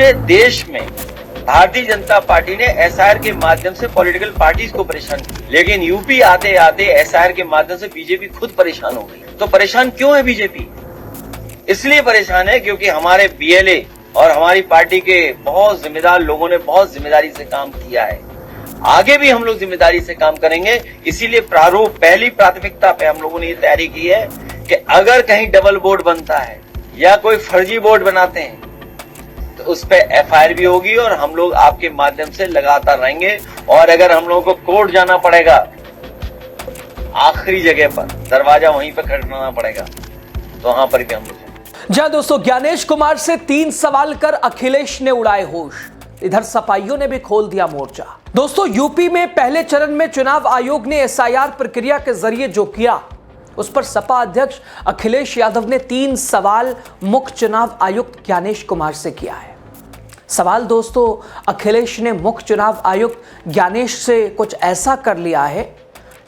पूरे देश में भारतीय जनता पार्टी ने एसआईआर के माध्यम से पॉलिटिकल पार्टीज को परेशान किया, लेकिन यूपी आते आते एसआईआर के माध्यम से बीजेपी खुद परेशान हो गई। तो परेशान क्यों है बीजेपी? इसलिए परेशान है क्योंकि हमारे बीएलए और हमारी पार्टी के बहुत जिम्मेदार लोगों ने बहुत जिम्मेदारी से काम किया है। आगे भी हम लोग जिम्मेदारी से काम करेंगे। इसीलिए प्रारूप पहली प्राथमिकता पे हम लोगों ने ये तैयारी की है कि अगर कहीं डबल बोर्ड बनता है या कोई फर्जी बोर्ड बनाते हैं तो उस पर एफआईआर भी होगी और हम लोग आपके माध्यम से लगातार रहेंगे। और अगर हम लोगों को कोर्ट जाना पड़ेगा, आखिरी जगह पर दरवाजा वहीं पर खटखटाना पड़ेगा, तो वहां पर भी हम लोग। जहां दोस्तों ज्ञानेश कुमार से 3 सवाल कर अखिलेश ने उड़ाए होश, इधर सपाइयों ने भी खोल दिया मोर्चा। दोस्तों यूपी में पहले चरण में चुनाव आयोग ने एसआईआर प्रक्रिया के जरिए जो किया उस पर सपा अध्यक्ष अखिलेश यादव ने 3 सवाल मुख्य चुनाव आयुक्त ज्ञानेश कुमार से किया है। सवाल दोस्तों, अखिलेश ने मुख्य चुनाव आयुक्त ज्ञानेश से कुछ ऐसा कर लिया है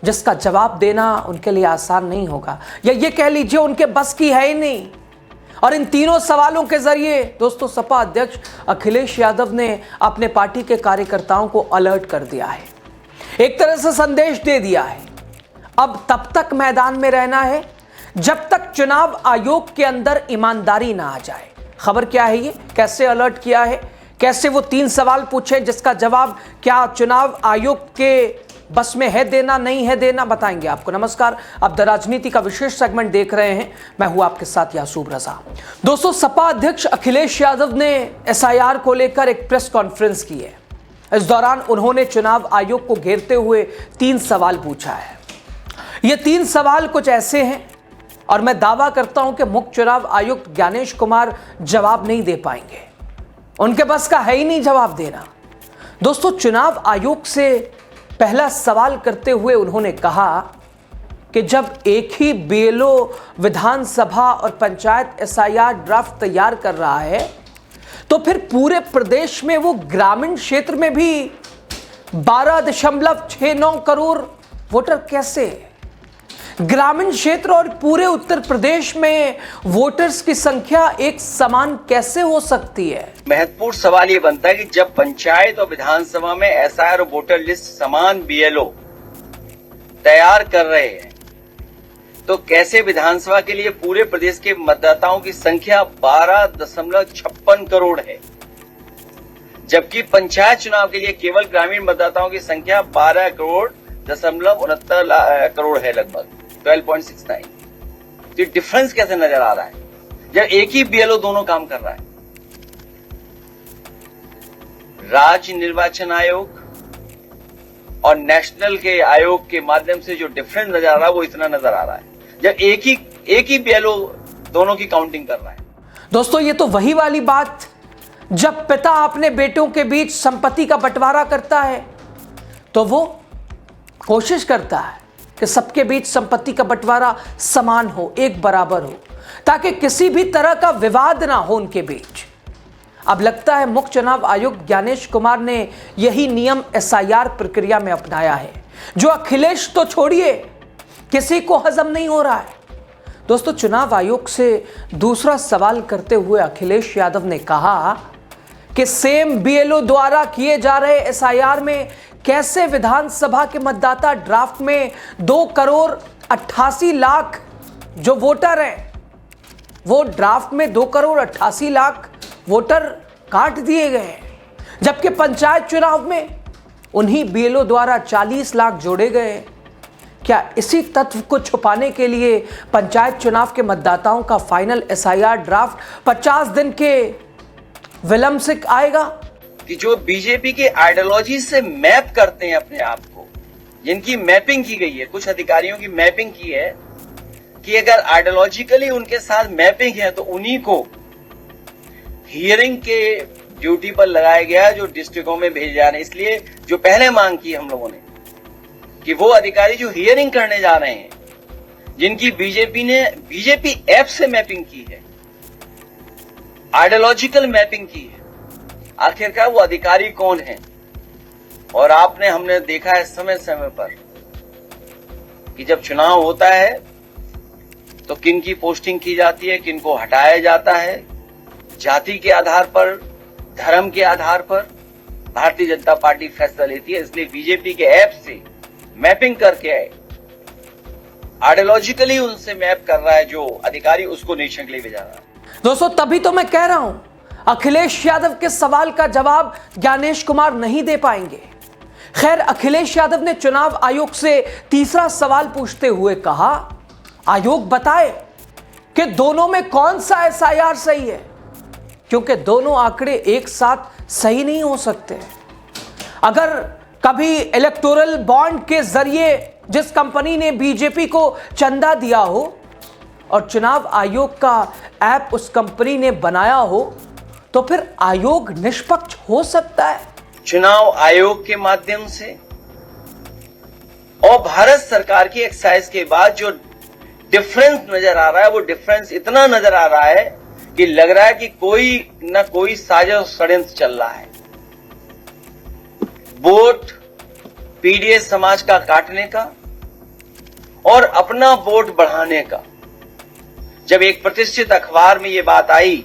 जिसका जवाब देना उनके लिए आसान नहीं होगा, या ये कह लीजिए उनके बस की है ही नहीं। और इन तीनों सवालों के जरिए दोस्तों सपा अध्यक्ष अखिलेश यादव ने अपने पार्टी के कार्यकर्ताओं को अलर्ट कर दिया है, एक तरह से संदेश दे दिया है अब तब तक मैदान में रहना है जब तक चुनाव आयोग के अंदर ईमानदारी ना आ जाए। खबर क्या है ये, कैसे अलर्ट किया है, कैसे वो 3 सवाल पूछे जिसका जवाब क्या चुनाव आयोग के बस में है देना, नहीं है देना, बताएंगे आपको। नमस्कार, आप द राजनीति का विशेष सेगमेंट देख रहे हैं, मैं हूं आपके साथ यासूब रजा। दोस्तों सपा अध्यक्ष अखिलेश यादव ने एसआईआर को लेकर एक प्रेस कॉन्फ्रेंस की है। इस दौरान उन्होंने चुनाव आयोग को घेरते हुए 3 सवाल पूछा है। ये 3 सवाल कुछ ऐसे हैं और मैं दावा करता हूं कि मुख्य चुनाव आयुक्त ज्ञानेश कुमार जवाब नहीं दे पाएंगे, उनके बस का है ही नहीं जवाब देना। दोस्तों चुनाव आयोग से पहला सवाल करते हुए उन्होंने कहा कि जब एक ही बीएलओ विधानसभा और पंचायत एसआईआर ड्राफ्ट तैयार कर रहा है तो फिर पूरे प्रदेश में वो ग्रामीण क्षेत्र में भी 12.69 करोड़ वोटर कैसे, ग्रामीण क्षेत्र और पूरे उत्तर प्रदेश में वोटर्स की संख्या एक समान कैसे हो सकती है? महत्वपूर्ण सवाल ये बनता है कि जब पंचायत और विधानसभा में एसआईआर और वोटर लिस्ट समान बीएलओ तैयार कर रहे हैं तो कैसे विधानसभा के लिए पूरे प्रदेश के मतदाताओं की संख्या 12.56 करोड़ है, जबकि पंचायत चुनाव के लिए केवल ग्रामीण मतदाताओं की संख्या 12.69 करोड़ है, लगभग 12.69। तो डिफरेंस कैसे नजर आ रहा है जब एक ही बीएलओ दोनों काम कर रहा है? राज्य निर्वाचन आयोग और नेशनल के आयोग के माध्यम से जो डिफरेंस नजर आ रहा है वो इतना नजर आ रहा है जब एक ही बीएलओ दोनों की काउंटिंग कर रहा है। दोस्तों ये तो वही वाली बात जब पिता अपने बेटों के बीच संपत्ति का बंटवारा करता है तो वो कोशिश करता है कि सबके बीच संपत्ति का बंटवारा समान हो, एक बराबर हो, ताकि किसी भी तरह का विवाद ना हो उनके बीच। अब लगता है मुख्य चुनाव आयुक्त ज्ञानेश कुमार ने यही नियम एसआईआर प्रक्रिया में अपनाया है, जो अखिलेश तो छोड़िए किसी को हजम नहीं हो रहा है। दोस्तों चुनाव आयोग से दूसरा सवाल करते हुए अखिलेश यादव ने कहा कि सेम बीएलओ द्वारा किए जा रहे एसआईआर में कैसे विधानसभा के मतदाता ड्राफ्ट में 2.88 करोड़ जो वोटर हैं वो ड्राफ्ट में 2.88 करोड़ वोटर काट दिए गए हैं, जबकि पंचायत चुनाव में उन्हीं बीएलओ द्वारा 40 लाख जोड़े गए। क्या इसी तथ्य को छुपाने के लिए पंचायत चुनाव के मतदाताओं का फाइनल एसआईआर ड्राफ्ट 50 दिन के विलंब से आएगा? कि जो बीजेपी की आइडियोलॉजी से मैप करते हैं अपने आप को, जिनकी मैपिंग की गई है, कुछ अधिकारियों की मैपिंग की है कि अगर आइडियोलॉजिकली उनके साथ मैपिंग है तो उन्हीं को हियरिंग के ड्यूटी पर लगाया गया जो डिस्ट्रिक्टों में भेजे जा रहे हैं। इसलिए जो पहले मांग की हम लोगों ने कि वो अधिकारी जो हियरिंग करने जा रहे हैं, जिनकी बीजेपी ऐप से मैपिंग की है, आइडियोलॉजिकल मैपिंग की है, आखिरकार वो अधिकारी कौन है? और हमने देखा है समय समय पर कि जब चुनाव होता है तो किन की पोस्टिंग की जाती है, किन को हटाया जाता है, जाति के आधार पर, धर्म के आधार पर भारतीय जनता पार्टी फैसला लेती है, इसलिए बीजेपी के ऐप से मैपिंग करके आइडियोलॉजिकली उनसे मैप कर रहा है जो अधिकारी, उसको निरीक्षण के लिए भेजा रहा है। दोस्तों तभी तो मैं कह रहा हूं अखिलेश यादव के सवाल का जवाब ज्ञानेश कुमार नहीं दे पाएंगे। खैर, अखिलेश यादव ने चुनाव आयोग से तीसरा सवाल पूछते हुए कहा, आयोग बताए कि दोनों में कौन सा एसआईआर सही है, क्योंकि दोनों आंकड़े एक साथ सही नहीं हो सकते। अगर कभी इलेक्टोरल बॉन्ड के जरिए जिस कंपनी ने बीजेपी को चंदा दिया हो और चुनाव आयोग का ऐप उस कंपनी ने बनाया हो, तो फिर आयोग निष्पक्ष हो सकता है? चुनाव आयोग के माध्यम से और भारत सरकार की एक्साइज के बाद जो डिफरेंस नजर आ रहा है, वो डिफरेंस इतना नजर आ रहा है कि लग रहा है कि कोई ना कोई साजिश षड्यंत्र चल रहा है। वोट पीडीएस समाज का काटने का और अपना वोट बढ़ाने का। जब एक प्रतिष्ठित अखबार में यह बात आई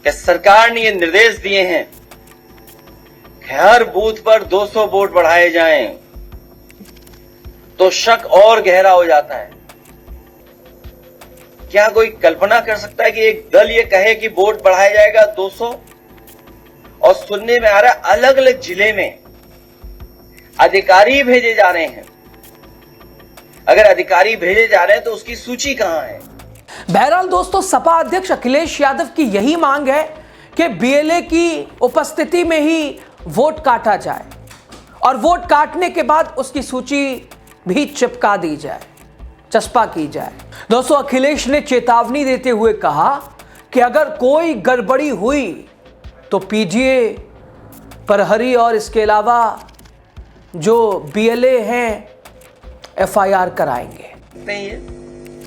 कि सरकार ने ये निर्देश दिए हैं कि हर बूथ पर 200 वोट बढ़ाए जाएं, तो शक और गहरा हो जाता है। क्या कोई कल्पना कर सकता है कि एक दल ये कहे कि वोट बढ़ाया जाएगा 200, और सुनने में आ रहा है अलग अलग जिले में अधिकारी भेजे जा रहे हैं। अगर अधिकारी भेजे जा रहे हैं तो उसकी सूची कहां है? बहरहाल दोस्तों, सपा अध्यक्ष अखिलेश यादव की यही मांग है कि बीएलए की उपस्थिति में ही वोट काटा जाए और वोट काटने के बाद उसकी सूची भी चिपका दी जाए, चस्पा की जाए। दोस्तों, अखिलेश ने चेतावनी देते हुए कहा कि अगर कोई गड़बड़ी हुई तो पीजीए, प्रहरी और इसके अलावा जो बीएलए हैं एफआईआर कराएंगे। नहीं है,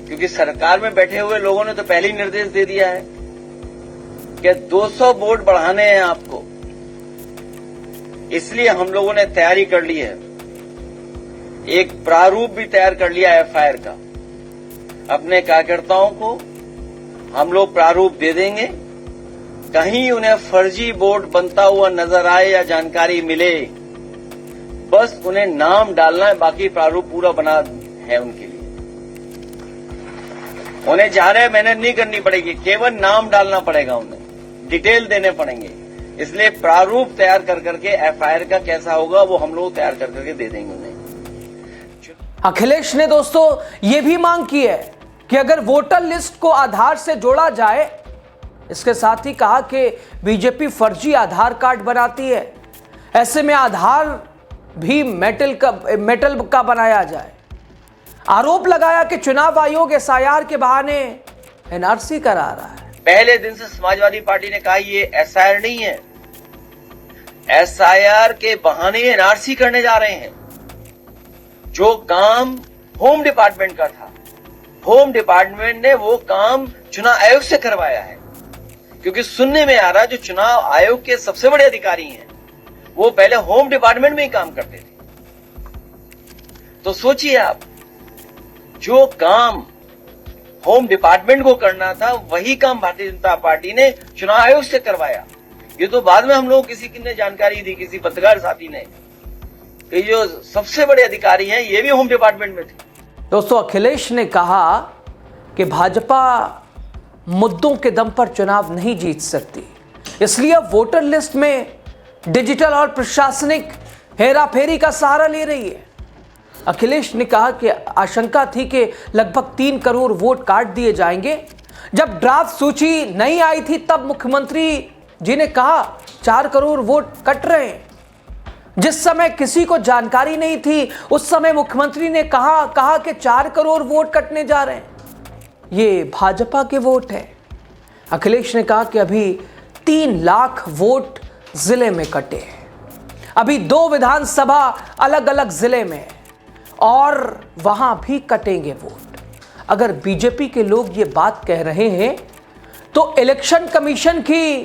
क्योंकि सरकार में बैठे हुए लोगों ने तो पहले ही निर्देश दे दिया है कि 200 वोट बढ़ाने हैं आपको। इसलिए हम लोगों ने तैयारी कर ली है, एक प्रारूप भी तैयार कर लिया एफआईआर का। अपने कार्यकर्ताओं को हम लोग प्रारूप दे देंगे, कहीं उन्हें फर्जी वोट बनता हुआ नजर आए या जानकारी मिले, बस उन्हें नाम डालना है, बाकी प्रारूप पूरा बना है उनके लिए। उन्हें जाने मेहनत नहीं करनी पड़ेगी, केवल नाम डालना पड़ेगा, उन्हें डिटेल देने पड़ेंगे। इसलिए प्रारूप तैयार कर करके एफआईआर का कैसा होगा वो हम लोग तैयार कर करके दे देंगे उन्हें। अखिलेश ने दोस्तों यह भी मांग की है कि अगर वोटर लिस्ट को आधार से जोड़ा जाए, इसके साथ ही कहा कि बीजेपी फर्जी आधार कार्ड बनाती है, ऐसे में आधार भी मेटल का बनाया जाए। आरोप लगाया कि चुनाव आयोग एसआईआर के बहाने एनआरसी करा रहा है। पहले दिन से समाजवादी पार्टी ने कहा ये एसआईआर नहीं है, एसआईआर के बहाने एनआरसी करने जा रहे हैं। जो काम होम डिपार्टमेंट का था, होम डिपार्टमेंट ने वो काम चुनाव आयोग से करवाया है, क्योंकि सुनने में आ रहा है जो चुनाव आयोग के सबसे बड़े अधिकारी हैं वो पहले होम डिपार्टमेंट में ही काम करते थे। तो सोचिए आप, जो काम होम डिपार्टमेंट को करना था वही काम भारतीय जनता पार्टी ने चुनाव आयोग से करवाया। ये तो बाद में हम लोग किसी ने जानकारी दी, किसी पत्रकार साथी ने, कि जो सबसे बड़े अधिकारी हैं ये भी होम डिपार्टमेंट में थे। दोस्तों, अखिलेश ने कहा कि भाजपा मुद्दों के दम पर चुनाव नहीं जीत सकती, इसलिए वोटर लिस्ट में डिजिटल और प्रशासनिक हेराफेरी का सहारा ले रही है। अखिलेश ने कहा कि आशंका थी कि लगभग 3 करोड़ वोट काट दिए जाएंगे। जब ड्राफ्ट सूची नहीं आई थी तब मुख्यमंत्री जी ने कहा 4 करोड़ वोट कट रहे हैं। जिस समय किसी को जानकारी नहीं थी उस समय मुख्यमंत्री ने कहा कि 4 करोड़ वोट कटने जा रहे हैं, ये भाजपा के वोट है। अखिलेश ने कहा कि अभी 3 लाख वोट जिले में कटे हैं, अभी 2 विधानसभा अलग अलग जिले में है और वहां भी कटेंगे वोट। अगर बीजेपी के लोग ये बात कह रहे हैं तो इलेक्शन कमीशन की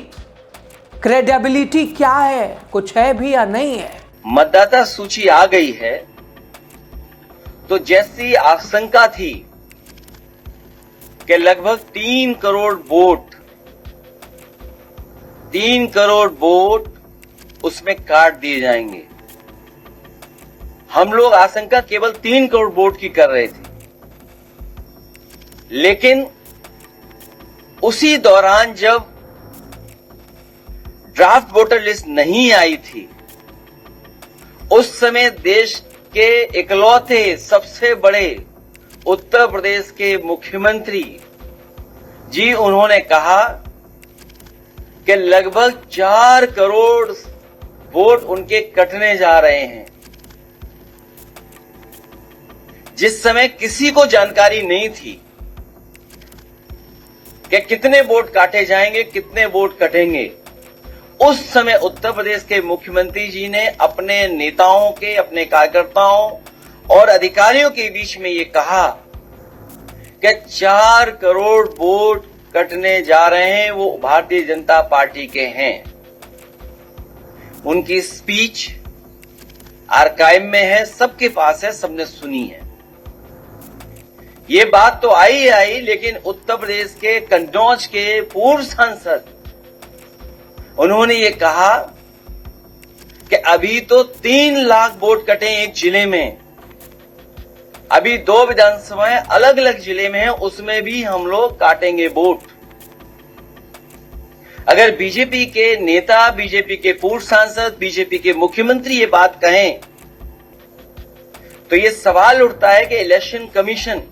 क्रेडिबिलिटी क्या है, कुछ है भी या नहीं है? मतदाता सूची आ गई है तो जैसी आशंका थी कि लगभग 3 करोड़ वोट 3 करोड़ वोट उसमें काट दिए जाएंगे। हम लोग आशंका केवल 3 करोड़ वोट की कर रहे थे, लेकिन उसी दौरान जब ड्राफ्ट वोटर लिस्ट नहीं आई थी, उस समय देश के इकलौते सबसे बड़े उत्तर प्रदेश के मुख्यमंत्री जी उन्होंने कहा कि लगभग 4 करोड़ वोट उनके कटने जा रहे हैं, जिस समय किसी को जानकारी नहीं थी कि कितने वोट काटे जाएंगे, कितने वोट कटेंगे। उस समय उत्तर प्रदेश के मुख्यमंत्री जी ने अपने नेताओं के, अपने कार्यकर्ताओं और अधिकारियों के बीच में ये कहा कि 4 करोड़ वोट कटने जा रहे हैं, वो भारतीय जनता पार्टी के हैं। उनकी स्पीच आर्काइव में है, सबके पास है, सबने सुनी है। ये बात तो आई, लेकिन उत्तर प्रदेश के कन्नौज के पूर्व सांसद उन्होंने ये कहा कि अभी तो 3 लाख वोट कटे एक जिले में, अभी 2 विधानसभाएं अलग अलग जिले में हैं, उसमें भी हम लोग काटेंगे वोट। अगर बीजेपी के नेता, बीजेपी के पूर्व सांसद, बीजेपी के मुख्यमंत्री ये बात कहें, तो ये सवाल उठता है कि इलेक्शन कमीशन,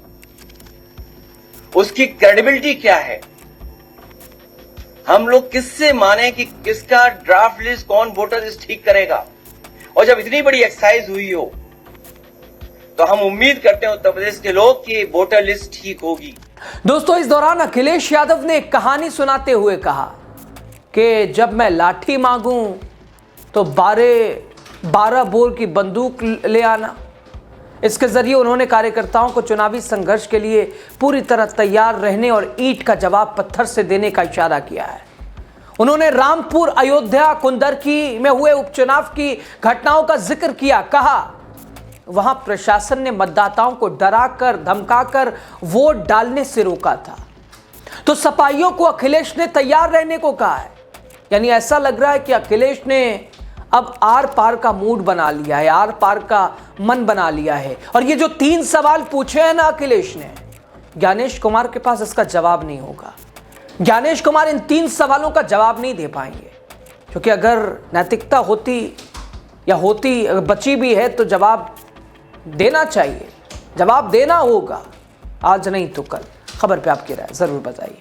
उसकी क्रेडिबिलिटी क्या है? हम लोग किससे माने कि किसका ड्राफ्ट लिस्ट, कौन वोटर लिस्ट ठीक करेगा? और जब इतनी बड़ी एक्सरसाइज हुई हो, तो हम उम्मीद करते हैं उत्तर प्रदेश के लोग कि वोटर लिस्ट ठीक होगी। दोस्तों, इस दौरान अखिलेश यादव ने एक कहानी सुनाते हुए कहा कि जब मैं लाठी मांगूं तो 12 बोर की बंदूक ले आना। इसके जरिए उन्होंने कार्यकर्ताओं को चुनावी संघर्ष के लिए पूरी तरह तैयार रहने और ईंट का जवाब पत्थर से देने का इशारा किया है। उन्होंने रामपुर, अयोध्या, कुंदरकी में हुए उपचुनाव की घटनाओं का जिक्र किया। कहा वहां प्रशासन ने मतदाताओं को डराकर, धमकाकर वोट डालने से रोका था। तो सपाइयों को अखिलेश ने तैयार रहने को कहा है। यानी ऐसा लग रहा है कि अखिलेश ने अब आर पार का मूड बना लिया है, आर पार का मन बना लिया है। और ये जो 3 सवाल पूछे हैं ना अखिलेश ने, ज्ञानेश कुमार के पास इसका जवाब नहीं होगा। ज्ञानेश कुमार इन 3 सवालों का जवाब नहीं दे पाएंगे, क्योंकि अगर नैतिकता होती या होती बची भी है तो जवाब देना चाहिए, जवाब देना होगा। आज नहीं तो कल। खबर पे आपकी राय जरूर बताइए।